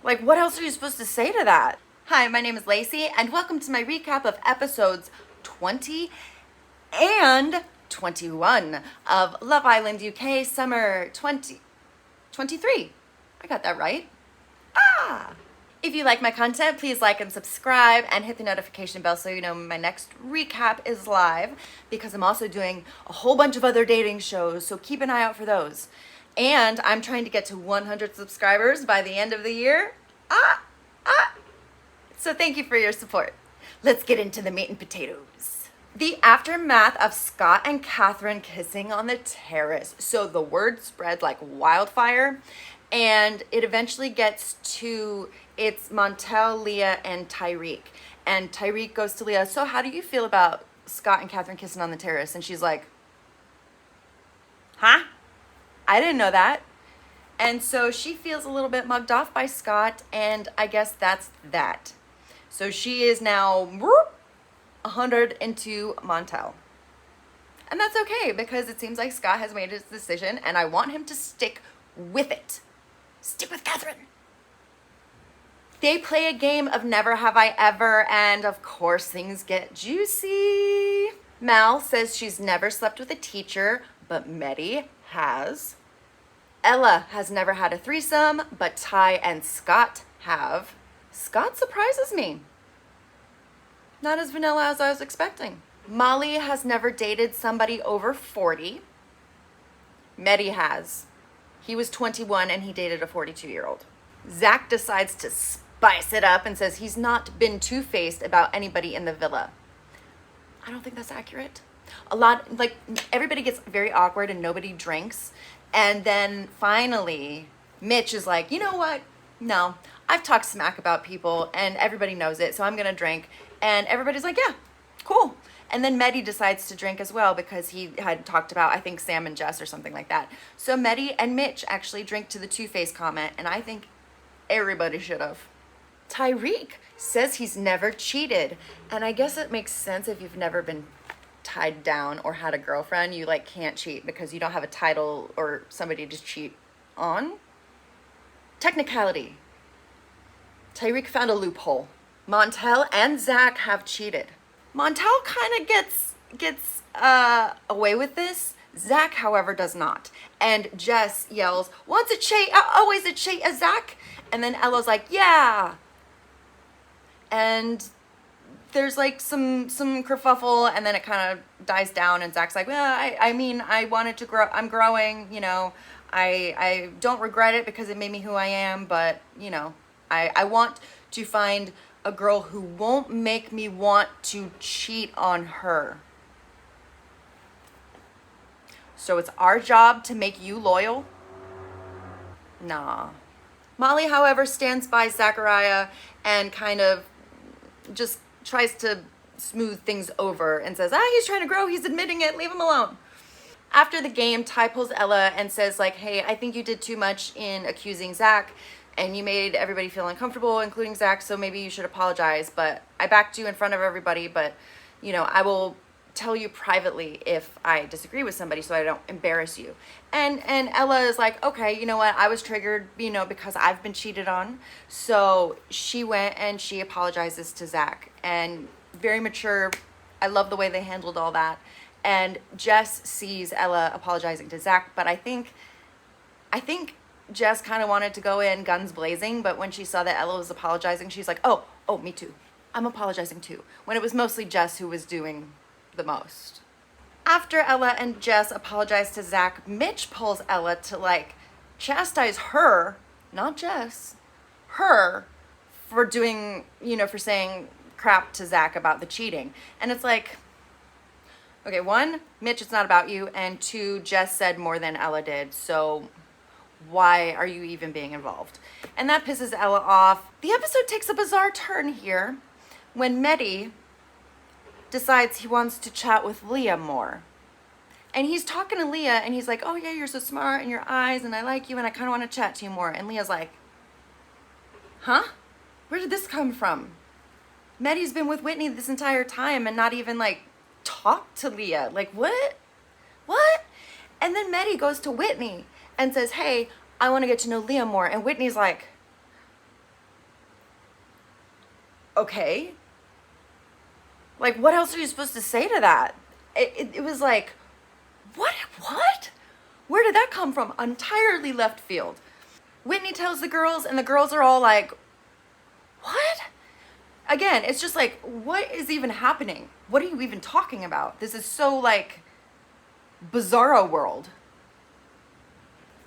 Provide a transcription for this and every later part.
Like, what else are you supposed to say to that? Hi, my name is Lacey, and welcome to my recap of episodes 20 and 21 of Love Island UK Summer 2023. I got that right. If you like my content, please like and subscribe and hit the notification bell so you know my next recap is live, because I'm also doing a whole bunch of other dating shows, so keep an eye out for those. And I'm trying to get to 100 subscribers by the end of the year. So thank you for your support. Let's get into the meat and potatoes. The aftermath of Scott and Catherine kissing on the terrace. So the word spread like wildfire, and it eventually gets to it's Montel, Leah, and Tyreek. And Tyreek goes to Leah, so how do you feel about Scott and Catherine kissing on the terrace? And she's like, huh? I didn't know that. And so she feels a little bit mugged off by Scott, and I guess that's that. So she is now 100 into Montel. And that's okay, because it seems like Scott has made his decision, and I want him to stick with it. Stick with Catherine. They play a game of Never Have I Ever, and of course things get juicy. Mal says she's never slept with a teacher, but Mehdi has. Ella has never had a threesome, but Ty and Scott have. Scott surprises me. Not as vanilla as I was expecting. Molly has never dated somebody over 40. Mehdi has. He was 21 and he dated a 42-year-old. Zach decides to spice it up and says he's not been two-faced about anybody in the villa. I don't think that's accurate. Everybody gets very awkward and nobody drinks. And then finally, Mitch is like, you know what? No, I've talked smack about people and everybody knows it, so I'm going to drink. And everybody's like, yeah, cool. And then Mehdi decides to drink as well because he had talked about, I think, Sam and Jess or something like that. So Mehdi and Mitch actually drink to the two-face comment, and I think everybody should have. Tyreek says he's never cheated. And I guess it makes sense if you've never been tied down or had a girlfriend. You can't cheat because you don't have a title or somebody to cheat on. Technicality. Tyreek found a loophole. Montel and Zach have cheated. Montel kind of gets away with this. Zach, however, does not. And Jess yells, once a cheat, always a cheat, Zach. And then Ella's like, yeah. And there's some kerfuffle, and then it kind of dies down, and Zach's like, well, I wanted to grow, I'm growing, I don't regret it because it made me who I am, but, I want to find a girl who won't make me want to cheat on her. So it's our job to make you loyal? Nah. Molly, however, stands by Zachariah and kind of just tries to smooth things over and says, he's trying to grow, he's admitting it, leave him alone. After the game, Ty pulls Ella and says, hey, I think you did too much in accusing Zach, and you made everybody feel uncomfortable, including Zach, so maybe you should apologize. But I backed you in front of everybody, but, I will tell you privately if I disagree with somebody so I don't embarrass you. And Ella is like, okay, you know what? I was triggered, because I've been cheated on. So she went and she apologizes to Zach. And very mature. I love the way they handled all that. And Jess sees Ella apologizing to Zach, but I think Jess kind of wanted to go in guns blazing, but when she saw that Ella was apologizing, she's like, oh, me too. I'm apologizing too. When it was mostly Jess who was doing the most. After Ella and Jess apologize to Zach, Mitch pulls Ella to chastise her, not Jess, her, for doing, for saying crap to Zach about the cheating. And it's like, okay, one, Mitch, it's not about you, and two, Jess said more than Ella did, so why are you even being involved? And that pisses Ella off. The episode takes a bizarre turn here when Mehdi decides he wants to chat with Leah more. And he's talking to Leah, and he's like, oh yeah, you're so smart, and your eyes, and I like you, and I kind of want to chat to you more. And Leah's like, huh? Where did this come from? Mehdi's been with Whitney this entire time and not even talk to Leah. What? And then Mehdi goes to Whitney and says, hey, I want to get to know Leah more. And Whitney's like, okay. Like, what else are you supposed to say to that? It was like, what? Where did that come from? Entirely left field. Whitney tells the girls, and the girls are all like, what? Again, it's just like, what is even happening? What are you even talking about? This is so like bizarro world.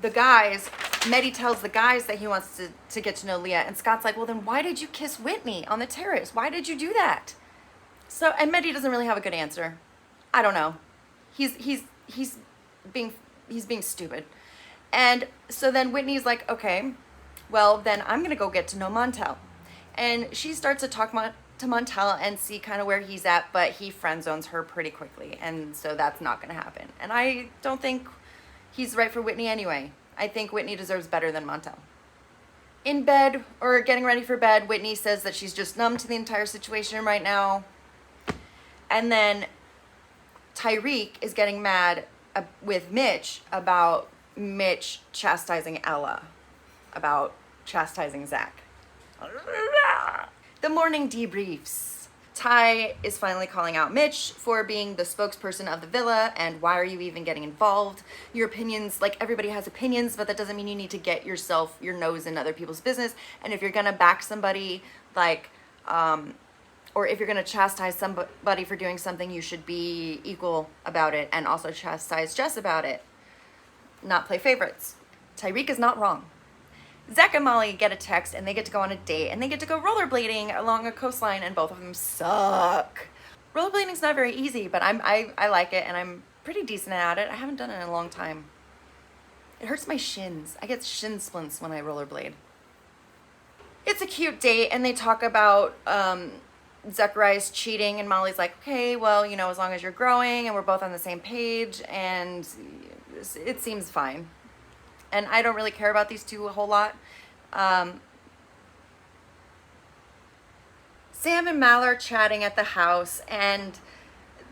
The guys, Mehdi tells the guys that he wants to get to know Leah, and Scott's like, well, then why did you kiss Whitney on the terrace? Why did you do that? So, and Mehdi doesn't really have a good answer. I don't know. He's being stupid. And so then Whitney's like, okay, well, then I'm going to go get to know Montel. And she starts to talk to Montel and see kind of where he's at, but he friend zones her pretty quickly. And so that's not going to happen. And I don't think he's right for Whitney anyway. I think Whitney deserves better than Montel. In bed, or getting ready for bed, Whitney says that she's just numb to the entire situation right now. And then Tyreek is getting mad with Mitch about Mitch chastising Ella, about chastising Zach. The morning debriefs. Ty is finally calling out Mitch for being the spokesperson of the villa, and why are you even getting involved? Your opinions, like, everybody has opinions, but that doesn't mean you need to get your nose in other people's business. And if you're gonna back somebody, like, or if you're gonna chastise somebody for doing something, you should be equal about it and also chastise Jess about it. Not play favorites. Tyreek is not wrong. Zach and Molly get a text, and they get to go on a date, and they get to go rollerblading along a coastline, and both of them suck. Rollerblading's not very easy, but I like it, and I'm pretty decent at it. I haven't done it in a long time. It hurts my shins. I get shin splints when I rollerblade. It's a cute date, and they talk about Zachariah's cheating, and Molly's like, okay, well, you know, as long as you're growing and we're both on the same page, and it seems fine. And I don't really care about these two a whole lot. Sam and Mal are chatting at the house, and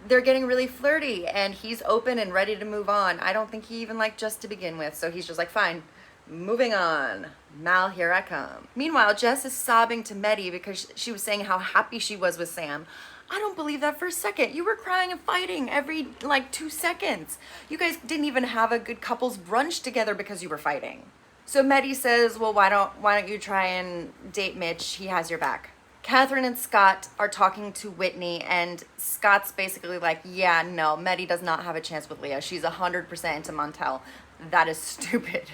they're getting really flirty, and he's open and ready to move on. I don't think he even liked Jess to begin with, so he's just like, fine, moving on. Mal, here I come. Meanwhile, Jess is sobbing to Mehdi because she was saying how happy she was with Sam. I don't believe that for a second. You were crying and fighting every, 2 seconds. You guys didn't even have a good couples brunch together because you were fighting. So Mehdi says, well, why don't you try and date Mitch? He has your back. Catherine and Scott are talking to Whitney, and Scott's basically like, yeah, no, Mehdi does not have a chance with Leah. She's 100% into Montel. That is stupid.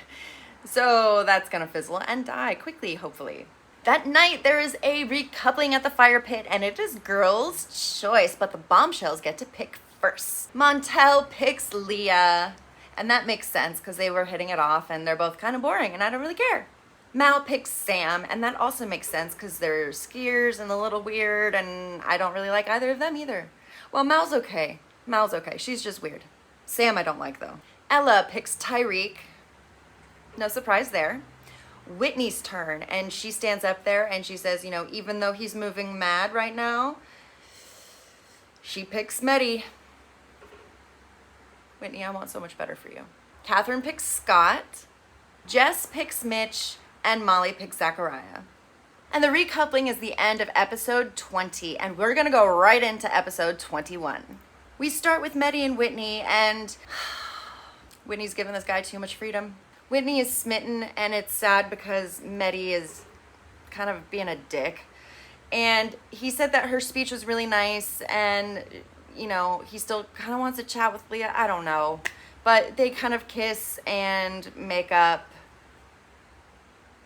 So that's gonna fizzle and die quickly, hopefully. That night, there is a recoupling at the fire pit, and it is girls' choice, but the bombshells get to pick first. Montel picks Leah, and that makes sense because they were hitting it off, and they're both kind of boring, and I don't really care. Mal picks Sam, and that also makes sense because they're skiers and a little weird, and I don't really like either of them either. Well, Mal's okay. She's just weird. Sam I don't like, though. Ella picks Tyreek. No surprise there. Whitney's turn, and she stands up there and she says, you know, even though he's moving mad right now, she picks Mehdi. Whitney, I want so much better for you. Catherine picks Scott, Jess picks Mitch, and Molly picks Zachariah. And the recoupling is the end of episode 20, and we're gonna go right into episode 21. We start with Mehdi and Whitney, and Whitney's giving this guy too much freedom. Whitney is smitten, and it's sad because Mehdi is kind of being a dick. And he said that her speech was really nice, and, you know, he still kind of wants to chat with Leah. I don't know. But they kind of kiss and make up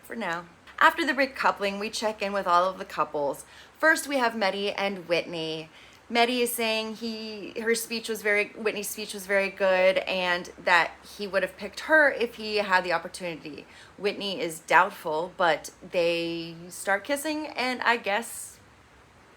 for now. After the recoupling, we check in with all of the couples. First, we have Mehdi and Whitney. Mehdi is saying Whitney's speech was very good, and that he would have picked her if he had the opportunity. Whitney is doubtful, but they start kissing, and I guess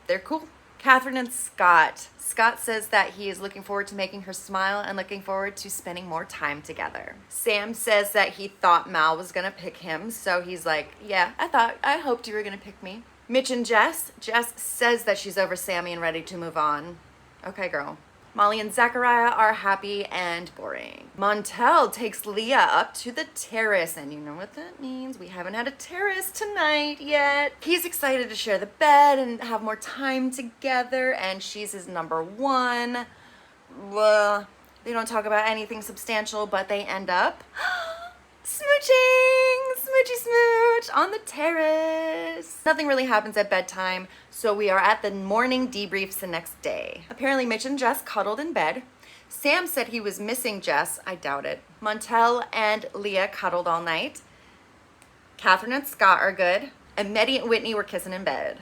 they're cool. Catherine and Scott. Scott says that he is looking forward to making her smile and looking forward to spending more time together. Sam says that he thought Mal was gonna pick him, so he's like, yeah, I hoped you were gonna pick me. Mitch and Jess. Jess says that she's over Sammy and ready to move on. Okay, girl. Molly and Zachariah are happy and boring. Montel takes Leah up to the terrace, and you know what that means. We haven't had a terrace tonight yet. He's excited to share the bed and have more time together, and she's his number one. Well, they don't talk about anything substantial, but they end up smooching, smoochy smooch on the terrace. Nothing really happens at bedtime, so we are at the morning debriefs the next day. Apparently Mitch and Jess cuddled in bed. Sam said he was missing Jess. I doubt it. Montel and Leah cuddled all night. Catherine and Scott are good. And Mehdi and Whitney were kissing in bed.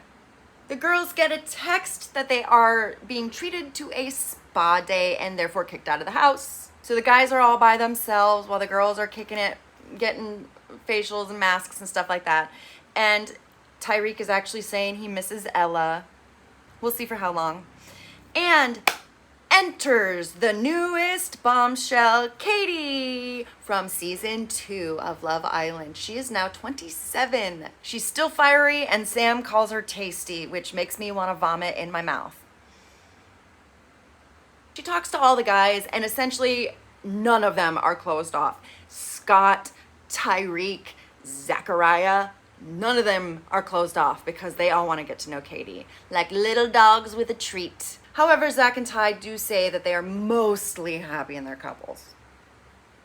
The girls get a text that they are being treated to a spa day and therefore kicked out of the house. So the guys are all by themselves while the girls are kicking it, getting facials and masks and stuff like that. And Tyreek is actually saying he misses Ella. We'll see for how long. And enters the newest bombshell, Katie, from season 2 of Love Island. She is now 27. She's still fiery, and Sam calls her tasty, which makes me want to vomit in my mouth. She talks to all the guys, and essentially none of them are closed off. Scott, Tyreek, Zachariah, none of them are closed off because they all want to get to know Katie, like little dogs with a treat. However, Zach and Ty do say that they are mostly happy in their couples.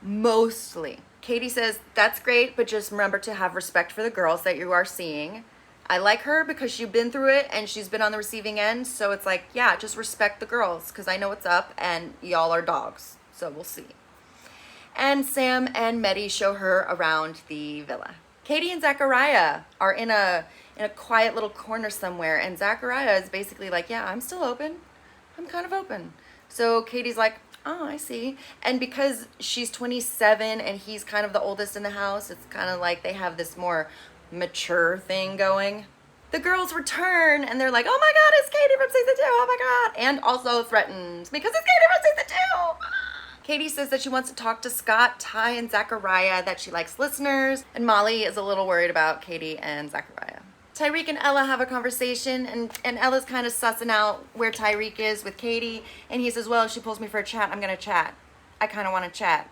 Mostly. Katie says, that's great, but just remember to have respect for the girls that you are seeing. I like her because she's been through it and she's been on the receiving end, so it's like, yeah, just respect the girls because I know what's up and y'all are dogs, so we'll see. And Sam and Mehdi show her around the villa. Katie and Zachariah are in a quiet little corner somewhere, and Zachariah is basically like, yeah, I'm still open. I'm kind of open. So Katie's like, oh, I see. And because she's 27 and he's kind of the oldest in the house, it's kind of like they have this more mature thing going. The girls return and they're like, oh my God, it's Katie from season 2. Oh my God. And also threatened because it's Katie from season 2. Katie says that she wants to talk to Scott, Ty, and Zachariah, that she likes listeners. And Molly is a little worried about Katie and Zachariah. Tyreek and Ella have a conversation, and Ella's kind of sussing out where Tyreek is with Katie. And he says, well, if she pulls me for a chat, I'm going to chat. I kind of want to chat.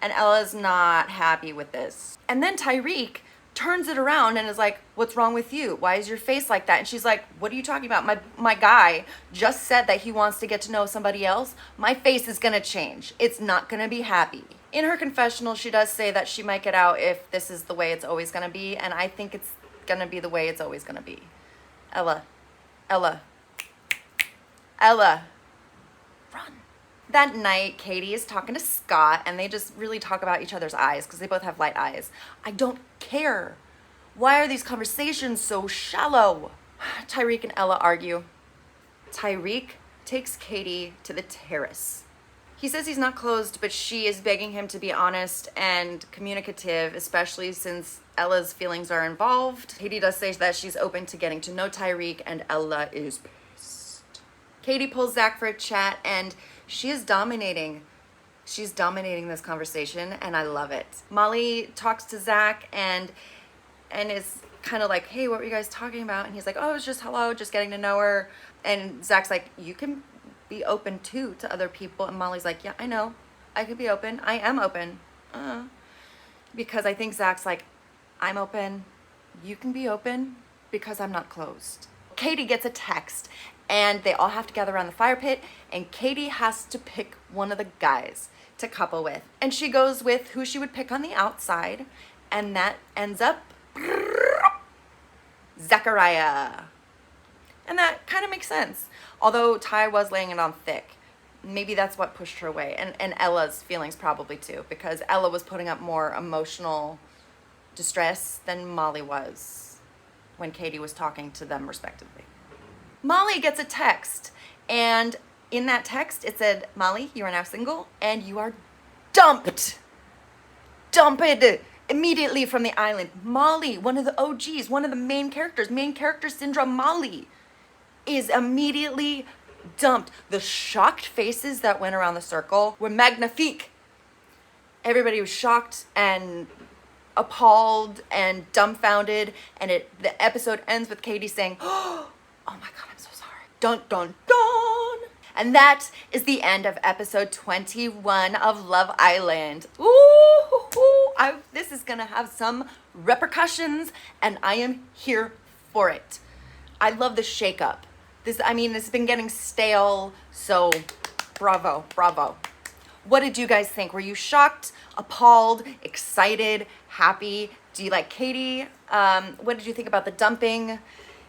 And Ella's not happy with this. And then Tyreek turns it around and is like, what's wrong with you? Why is your face like that? And she's like, what are you talking about? My guy just said that he wants to get to know somebody else. My face is going to change. It's not going to be happy. In her confessional, she does say that she might get out if this is the way it's always going to be. And I think it's going to be the way it's always going to be. Ella, run. That night, Katie is talking to Scott, and they just really talk about each other's eyes because they both have light eyes. I don't care. Why are these conversations so shallow? Tyreek and Ella argue. Tyreek takes Katie to the terrace. He says he's not closed, but she is begging him to be honest and communicative, especially since Ella's feelings are involved. Katie does say that she's open to getting to know Tyreek, and Ella is pissed. Katie pulls Zach for a chat, and she is dominating. She's dominating this conversation, and I love it. Molly talks to Zach and is kind of like, hey, what were you guys talking about? And he's like, oh, it was just hello, just getting to know her. And Zach's like, you can be open too to other people. And Molly's like, yeah, I know. I could be open. I am open. Because I think Zach's like, I'm open. You can be open because I'm not closed. Katie gets a text and they all have to gather around the fire pit, and Katie has to pick one of the guys to couple with. And she goes with who she would pick on the outside, and that ends up Zachariah. And that kind of makes sense. Although Ty was laying it on thick. Maybe that's what pushed her away. And Ella's feelings probably too, because Ella was putting up more emotional distress than Molly was when Katie was talking to them respectively. Molly gets a text, and in that text it said, Molly, you are now single and you are dumped immediately from the island. Molly, one of the OGs, one of the main character syndrome, Molly is immediately dumped. The shocked faces that went around the circle were magnifique. Everybody was shocked and appalled and dumbfounded, and the episode ends with Katie saying, oh my God, I'm so sorry. Dun, dun, dun. And that is the end of episode 21 of Love Island. Ooh, this is gonna have some repercussions, and I am here for it. I love the shakeup. This has been getting stale, so bravo, bravo. What did you guys think? Were you shocked, appalled, excited, happy? Do you like Katie? What did you think about the dumping?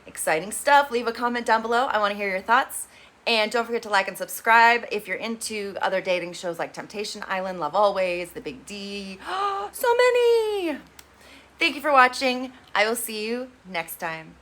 Exciting stuff. Leave a comment down below. I want to hear your thoughts. And don't forget to like and subscribe if you're into other dating shows like Temptation Island, Love Always, The Big D. So many! Thank you for watching. I will see you next time.